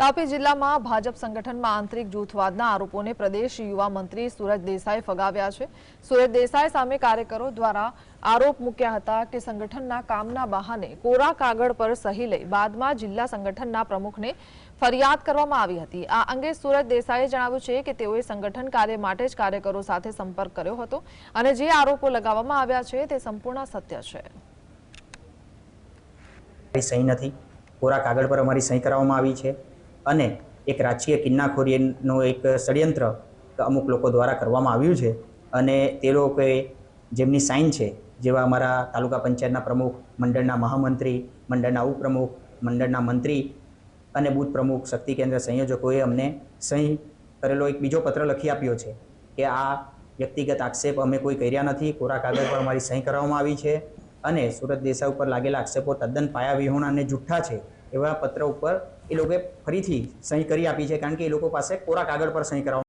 તાપી જિલ્લામાં ભાજપ સંગઠનમાં આંતરિક જૂથવાદના આરોપોને પ્રદેશ યુવા મંત્રી સુરજ દેસાઈ ફગાવ્યા છે। સુરજ દેસાઈ સામે કાર્યકરો દ્વારા આરોપ મૂક્યા હતા કે સંગઠનના કામના બહાને કોરા કાગળ પર સહી લઈ બાદમાં જિલ્લા સંગઠનના પ્રમુખને ફરિયાદ કરવામાં આવી હતી। આ અંગે સુરજ દેસાઈએ જણાવ્યું છે કે તેઓએ સંગઠન કાર્ય માટે જ કાર્યકરો સાથે સંપર્ક કર્યો હતો અને જે આરોપો લગાવવામાં આવ્યા છે તે સંપૂર્ણ સત્ય છે। સહી નથી, કોરા કાગળ પર અમારી સહી કરવામાં આવી છે અને એક રાજકીય કિન્નાખોરીનો એક ષડયંત્ર અમુક લોકો દ્વારા કરવામાં આવ્યું છે અને તે લોકોએ જેમની સાઇન છે, જેવા અમારા તાલુકા પંચાયતના પ્રમુખ, મંડળના મહામંત્રી, મંડળના ઉપપ્રમુખ, મંડળના મંત્રી અને બૂથ પ્રમુખ, શક્તિ કેન્દ્ર સંયોજકોએ અમને સહી કરેલો એક બીજો પત્ર લખી આપ્યો છે કે આ વ્યક્તિગત આક્ષેપ અમે કોઈ કર્યા નથી, કોરા કાગળ પર અમારી સહી કરવામાં આવી છે અને સુરજ દેસાઈ ઉપર લાગેલા આક્ષેપો તદ્દન પાયાવિહોણા અને જુઠ્ઠા છે એવા પત્ર ઉપર એ લોકોએ ફરીથી સહી કરી આપી છે, કારણ કે એ લોકો પાસે કોરા કાગળ પર સહી કરવામાં